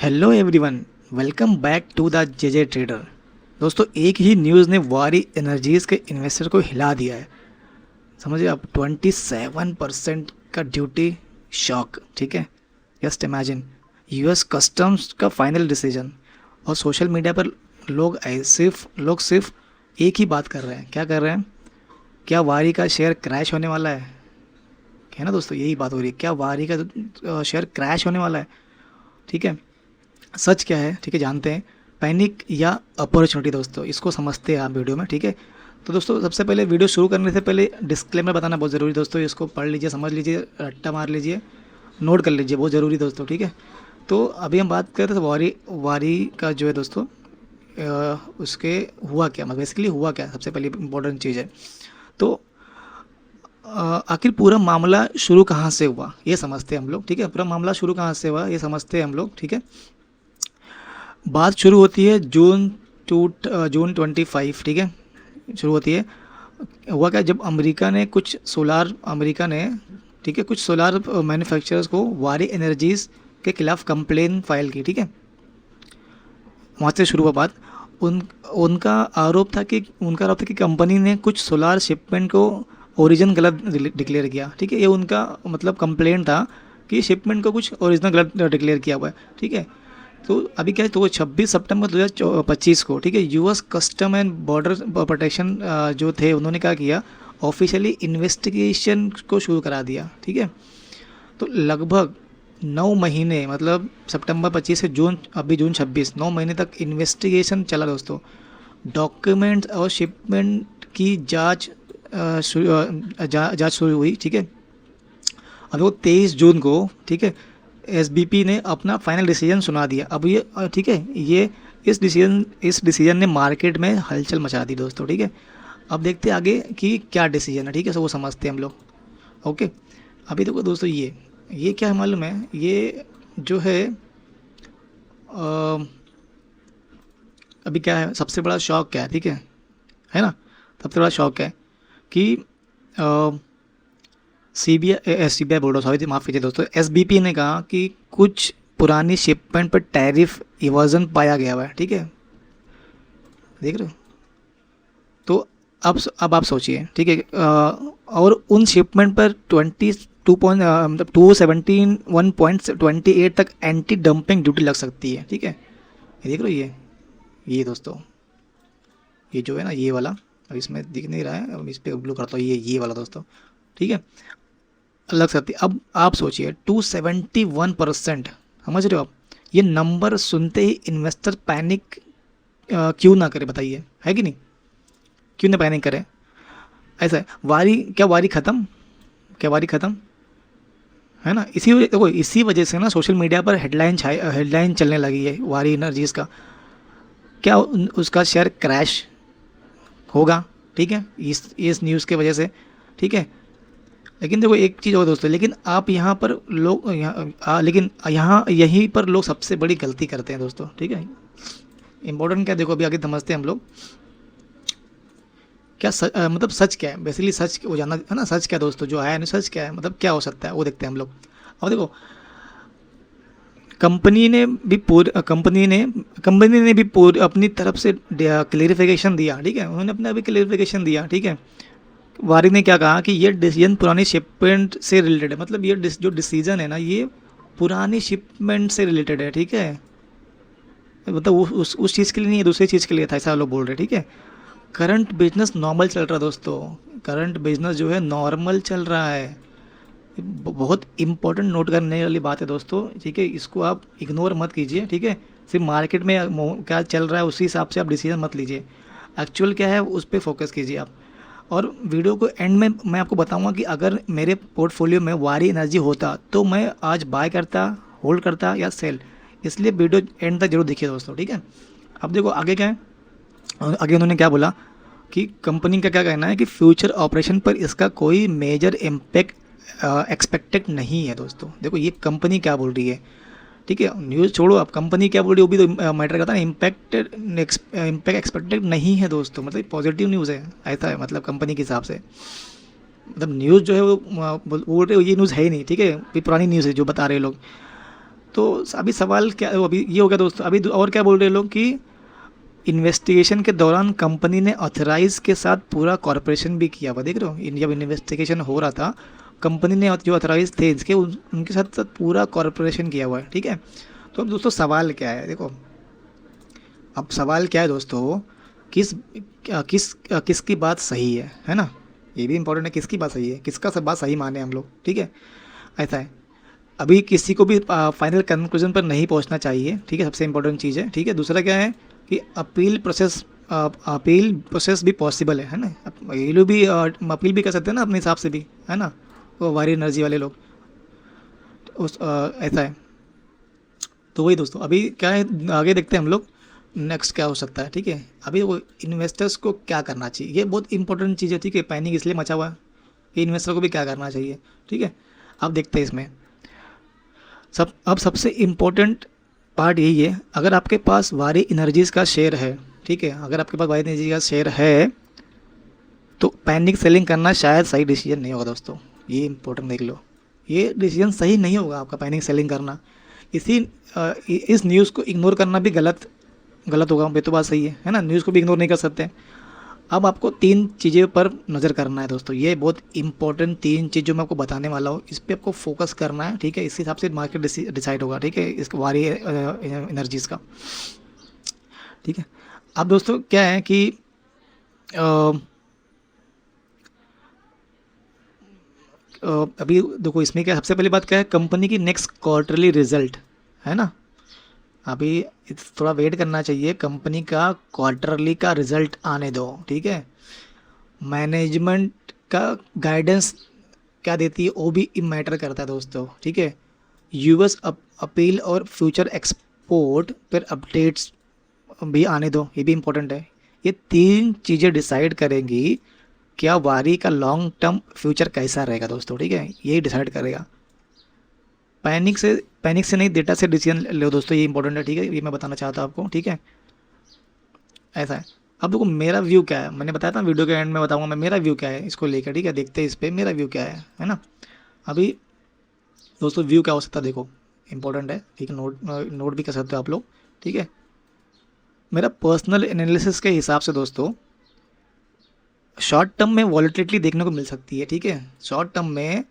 Hello everyone, welcome back to the JJ trader. दोस्तों, एक ही news ने वारी एनर्जीज़ के इन्वेस्टर को हिला दिया है। समझिए आप, 27% का ड्यूटी शॉक। ठीक है, जस्ट इमेजिन यूएस कस्टम्स का फाइनल डिसीजन। और सोशल मीडिया पर लोग सिर्फ एक ही बात कर रहे हैं। क्या कर रहे हैं? क्या वारी का शेयर क्रैश होने वाला है ना दोस्तों? यही बात हो रही है, क्या वारी का शेयर क्रैश होने वाला है? ठीक है, सच क्या है? ठीक है, जानते हैं। पैनिक या अपॉर्चुनिटी दोस्तों, इसको समझते हैं आप वीडियो में। ठीक है, तो दोस्तों सबसे पहले वीडियो शुरू करने से पहले डिस्क्लेमर बताना बहुत ज़रूरी दोस्तों। इसको पढ़ लीजिए, समझ लीजिए, रट्टा मार लीजिए, नोट कर लीजिए, बहुत ज़रूरी दोस्तों। ठीक है, तो अभी हम बात करते थे वारी वारी का जो है दोस्तों, उसके हुआ क्या, मतलब बेसिकली हुआ क्या, सबसे पहले इंपॉर्टेंट चीज़ है। तो आखिर पूरा मामला शुरू कहाँ से हुआ ये समझते हैं हम लोग। ठीक है, पूरा मामला शुरू कहाँ से हुआ ये समझते हैं हम लोग। ठीक है, बात शुरू होती है जून 25। ठीक है, शुरू होती है। हुआ क्या, जब अमेरिका ने ठीक है, कुछ सोलार मैन्युफैक्चरर्स को वारी एनर्जीज़ के खिलाफ कंप्लेन फाइल की। ठीक है, वहाँ से शुरू हुआ बात। उनका आरोप था कि कंपनी ने कुछ सोलार शिपमेंट को ओरिजिन गलत डिक्लेयर किया। ठीक है, ये उनका मतलब कंप्लेंट था कि शिपमेंट को कुछ ओरिजिनल गलत डिक्लेयर किया हुआ है। ठीक है, तो अभी क्या है, तो 26 सितंबर 2025 को, ठीक है, US custom and border protection जो थे, उन्होंने क्या किया, ऑफिशियली इन्वेस्टिगेशन को शुरू करा दिया। ठीक है, तो लगभग 9 महीने, मतलब सितंबर 25 से जून 26, 9 महीने तक इन्वेस्टिगेशन चला दोस्तों। डॉक्यूमेंट्स और शिपमेंट की जांच शुरू हुई। ठीक है, अब वो 23 जून को, ठीक है, एसबीपी ने अपना फाइनल डिसीजन सुना दिया। अब ये ठीक है, ये इस डिसीजन ने मार्केट में हलचल मचा दी दोस्तों। ठीक है, अब देखते हैं आगे कि क्या डिसीजन है। ठीक है, सो वो समझते हैं हम लोग। ओके, अभी देखो दोस्तों, ये क्या है मालूम है, ये जो है अभी क्या है, सबसे बड़ा शॉक क्या है? ठीक है ना, सबसे बड़ा शॉक है कि सीबीआई बोल रहा, सॉरी माफ़ कीजिए दोस्तों, एसबीपी ने कहा कि कुछ पुरानी शिपमेंट पर टैरिफ इवर्जन पाया गया हुआ है। ठीक है, देख रहे हो? तो अब आप सोचिए, ठीक है, और उन शिपमेंट पर 271.28 तक एंटी डंपिंग ड्यूटी लग सकती है। ठीक है, ये देख रहे हो, ये दोस्तों, ये जो है ना, ये वाला, अब इसमें दिख नहीं रहा है, अब इस पर ब्लू करता हूँ, ये वाला दोस्तों। ठीक है, लग सकती है। अब आप सोचिए, 271%, समझ रहे हो आप? ये नंबर सुनते ही इन्वेस्टर पैनिक क्यों ना करे, बताइए, है कि नहीं? क्यों ना पैनिक करे? ऐसा है, वारी ख़त्म? क्या वारी ख़त्म है ना? इसी वजह से ना सोशल मीडिया पर हेडलाइन चलने लगी है वारी एनर्जीज़ का। क्या उसका शेयर क्रैश होगा? ठीक है, इस न्यूज़ के वजह से। ठीक है, लेकिन देखो एक चीज़ और दोस्तों, लेकिन आप यहाँ पर लोग लेकिन यहाँ यहीं पर लोग सबसे बड़ी गलती करते हैं दोस्तों। ठीक है, इम्पोर्टेंट क्या, देखो अभी आगे समझते हैं हम लोग। क्या मतलब सच क्या है, बेसिकली सच वो जानना है ना। सच क्या दोस्तों, जो आया नहीं, सच क्या है, मतलब क्या हो सकता है, वो देखते हैं हम लोग। अब देखो, कंपनी ने भी पूरी अपनी तरफ से क्लेरिफिकेशन दिया। ठीक है, उन्होंने अपना अभी क्लेरिफिकेशन दिया। ठीक है, वारी ने क्या कहा कि ये डिसीजन पुरानी शिपमेंट से रिलेटेड है, मतलब ये जो डिसीजन है ना, ये पुरानी शिपमेंट से रिलेटेड है। ठीक है, मतलब उस चीज़ के लिए नहीं है, दूसरी चीज़ के लिए था, ऐसा लोग बोल रहे हैं। ठीक है, करंट बिजनेस नॉर्मल चल रहा है दोस्तों, करंट बिजनेस जो है नॉर्मल चल रहा है। बहुत इंपॉर्टेंट नोट करने वाली बात है दोस्तों। ठीक है, इसको आप इग्नोर मत कीजिए। ठीक है, सिर्फ मार्केट में क्या चल रहा है उसी हिसाब से आप डिसीजन मत लीजिए, एक्चुअल क्या है उस पर फोकस कीजिए आप। और वीडियो को एंड में मैं आपको बताऊंगा कि अगर मेरे पोर्टफोलियो में वारी एनर्जी होता तो मैं आज बाय करता, होल्ड करता या सेल, इसलिए वीडियो एंड तक जरूर देखिए दोस्तों। ठीक है, अब देखो आगे क्या है। और आगे उन्होंने क्या बोला कि कंपनी का क्या कहना है कि फ्यूचर ऑपरेशन पर इसका कोई मेजर इम्पैक्ट एक्सपेक्टेड नहीं है दोस्तों। देखो ये कंपनी क्या बोल रही है। ठीक है, न्यूज़ छोड़ो, आप कंपनी क्या बोल रही है वो भी तो मैटर करता है ना। इम्पैक्ट एक्सपेक्टेड नहीं है दोस्तों, मतलब पॉजिटिव न्यूज़ है, ऐसा है मतलब कंपनी के हिसाब से। मतलब न्यूज़ जो है वो बोल रहे हो ये न्यूज़ है ही नहीं। ठीक है, ये पुरानी न्यूज़ है जो बता रहे लोग। तो अभी सवाल क्या, अभी ये हो गया दोस्तों। अभी और क्या बोल रहे लोग कि इन्वेस्टिगेशन के दौरान कंपनी ने ऑथराइज के साथ पूरा कॉर्पोरेशन भी किया हुआ, देख रहे हो, जब इन्वेस्टिगेशन हो रहा था कंपनी ने जो ऑथराइज थे इसके उनके साथ साथ पूरा कॉर्पोरेशन किया हुआ है, ठीक है। तो अब दोस्तों सवाल क्या है, देखो अब सवाल क्या है दोस्तों, किस किसकी बात सही है ना, ये भी इम्पोर्टेंट है, किसकी बात सही है, किसका सब बात सही माने हम लोग, ठीक है। ऐसा है, अभी किसी को भी फाइनल कंक्लूजन पर नहीं पहुंचना चाहिए, ठीक है, सबसे इम्पोर्टेंट चीज़ है, ठीक है। दूसरा क्या है कि अपील प्रोसेस भी पॉसिबल है ना, ये लोग भी अपील भी कर सकते हैं ना अपने हिसाब से भी, है ना, वो वारी एनर्जी वाले लोग, ऐसा है। तो वही दोस्तों, अभी क्या है, आगे देखते हैं हम लोग नेक्स्ट क्या हो सकता है, ठीक है। अभी वो इन्वेस्टर्स को क्या करना चाहिए, ये बहुत इंपॉर्टेंट चीज़ है, ठीक है, पैनिक इसलिए मचा हुआ है कि इन्वेस्टर को भी क्या करना चाहिए, ठीक है। अब देखते हैं इसमें अब सबसे इम्पोर्टेंट पार्ट यही है, अगर आपके पास वारी एनर्जीज़ का शेयर है, ठीक है, अगर आपके पास वारी एनर्जी का शेयर है तो पैनिक सेलिंग करना शायद सही डिसीजन नहीं होगा दोस्तों, ये इंपॉर्टेंट देख लो, ये डिसीजन सही नहीं होगा आपका पैनिक सेलिंग करना। इसी इस न्यूज़ को इग्नोर करना भी गलत होगा, ये तो बात सही है ना, न्यूज़ को भी इग्नोर नहीं कर सकते। अब आपको 3 चीज़ें पर नज़र करना है दोस्तों, ये बहुत इंपॉर्टेंट 3 चीज़ जो मैं आपको बताने वाला हूँ, इस पर आपको फोकस करना है, ठीक है। इस हिसाब से मार्केट डिसाइड होगा, ठीक है, इस वारी एनर्जीज़ का, ठीक है। अब दोस्तों क्या है कि अभी देखो इसमें क्या, सबसे पहली बात क्या है, कंपनी की नेक्स्ट क्वार्टरली रिजल्ट, है ना। अभी थोड़ा वेट करना चाहिए, कंपनी का क्वार्टरली का रिजल्ट आने दो, ठीक है। मैनेजमेंट का गाइडेंस क्या देती है वो भी मैटर करता है दोस्तों, ठीक है। यूएस अपील और फ्यूचर एक्सपोर्ट पर अपडेट्स भी आने दो, ये भी इम्पोर्टेंट है। ये 3 चीज़ें डिसाइड करेंगी क्या वारी का लॉन्ग टर्म फ्यूचर कैसा रहेगा दोस्तों, ठीक है, यही डिसाइड करेगा। पैनिक से नहीं, डेटा से डिसीजन लो दोस्तों, ये इंपॉर्टेंट है, ठीक है, ये मैं बताना चाहता हूँ आपको, ठीक है, ऐसा है। अब देखो मेरा व्यू क्या है, मैंने बताया था वीडियो के एंड में बताऊंगा मैं मेरा व्यू क्या है इसको लेकर, ठीक है, देखते हैं इस पर मेरा व्यू क्या है ना। अभी दोस्तों व्यू क्या हो सकता है, देखो इंपॉर्टेंट है, ठीक है, नोट भी कर सकते हो आप लोग, ठीक है। मेरा पर्सनल एनालिसिस के हिसाब से दोस्तों शॉर्ट टर्म में वॉलेटिलिटी देखने को मिल सकती है, ठीक है, शॉर्ट टर्म में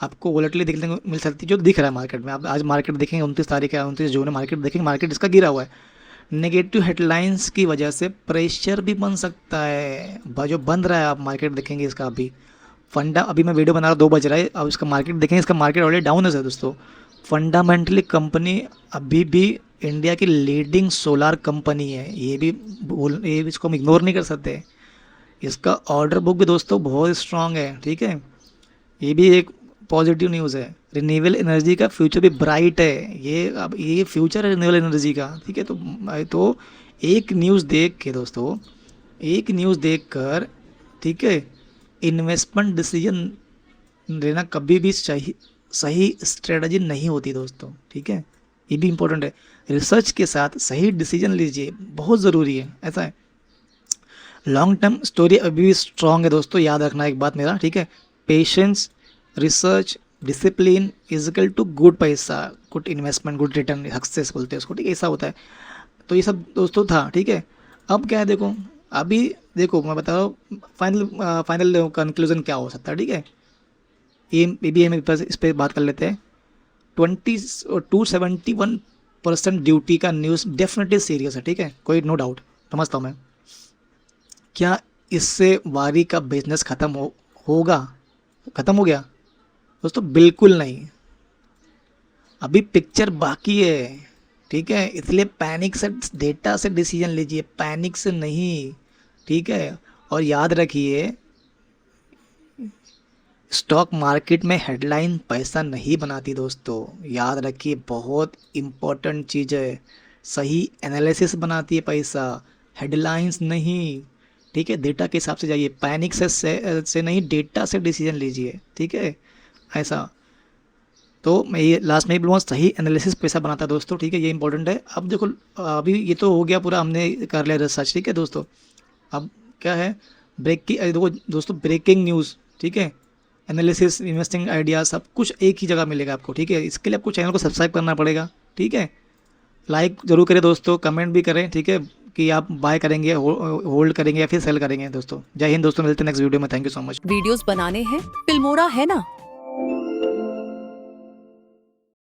आपको वॉलेटिलिटी देखने को मिल सकती है, जो दिख रहा है मार्केट में। आप आज मार्केट देखेंगे 29 तारीख है, 29 जून है, मार्केट देखेंगे, मार्केट इसका गिरा हुआ है, नेगेटिव हेडलाइंस की वजह से प्रेशर भी बन सकता है, जो बन रहा है आप मार्केट देखेंगे इसका। अभी फंडा, अभी मैं वीडियो बना रहा हूँ 2 बज रहा है, अब इसका मार्केट देखेंगे, इसका मार्केट ऑलरेडी डाउन है दोस्तों। फंडामेंटली कंपनी अभी भी इंडिया की लीडिंग सोलार कंपनी है, ये इसको हम इग्नोर नहीं कर सकते। इसका ऑर्डर बुक भी दोस्तों बहुत स्ट्रांग है, ठीक है, ये भी एक पॉजिटिव न्यूज़ है। रिन्यूएबल एनर्जी का फ्यूचर भी ब्राइट है, ये अब ये फ्यूचर है रिन्यूएबल एनर्जी का, ठीक है। तो एक न्यूज़ देख के दोस्तों, एक न्यूज़ देख कर, ठीक है, इन्वेस्टमेंट डिसीजन लेना कभी भी सही स्ट्रेटजी नहीं होती दोस्तों, ठीक है, ये भी इम्पोर्टेंट है। रिसर्च के साथ सही डिसीजन लीजिए, बहुत ज़रूरी है, ऐसा है। लॉन्ग टर्म स्टोरी अभी भी स्ट्रांग है दोस्तों, याद रखना एक बात मेरा, ठीक है। Patience, research, discipline is equal to good पैसा, good investment, good return, success बोलते हैं उसको, ठीक है, ऐसा होता है। तो ये सब दोस्तों था, ठीक है। अब क्या है देखो, अभी देखो मैं बता रहा हूँ फाइनल कंक्लूजन क्या हो सकता है, ठीक है। ये भी हम इस पर बात कर लेते हैं। 271% ड्यूटी का न्यूज़ डेफिनेटली सीरियस है, ठीक है, कोई नो डाउट, समझता हूँ मैं। क्या इससे वारी का बिजनेस ख़त्म हो गया दोस्तों? बिल्कुल नहीं, अभी पिक्चर बाकी है, ठीक है, इसलिए पैनिक से, डेटा से डिसीजन लीजिए, पैनिक से नहीं, ठीक है। और याद रखिए स्टॉक मार्केट में हेडलाइन पैसा नहीं बनाती दोस्तों, याद रखिए, बहुत इम्पोर्टेंट चीज़ है। सही एनालिसिस बनाती है पैसा, हेडलाइंस नहीं, ठीक है। डेटा के हिसाब से जाइए, पैनिक से नहीं, डेटा से डिसीजन लीजिए, ठीक है, ऐसा। तो मैं ये लास्ट में ही बोलूँगा, सही एनालिसिस पैसा बनाता है दोस्तों, ठीक है, ये इंपॉर्टेंट है। अब देखो अभी ये तो हो गया पूरा, हमने कर लिया रिसर्च, ठीक है दोस्तों। अब क्या है, देखो दोस्तों, ब्रेकिंग न्यूज़, ठीक है, एनालिसिस, इन्वेस्टिंग आइडिया, सब कुछ एक ही जगह मिलेगा आपको, ठीक है। इसके लिए आपको चैनल को सब्सक्राइब करना पड़ेगा, ठीक है, लाइक ज़रूर करें दोस्तों, कमेंट भी करें, ठीक है, कि आप बाय करेंगे, होल्ड करेंगे या फिर सेल करेंगे दोस्तों। जय हिंद दोस्तों, मिलते हैं नेक्स्ट वीडियो में। Thank you so much. Videos बनाने हैं, फिल्मोरा है ना।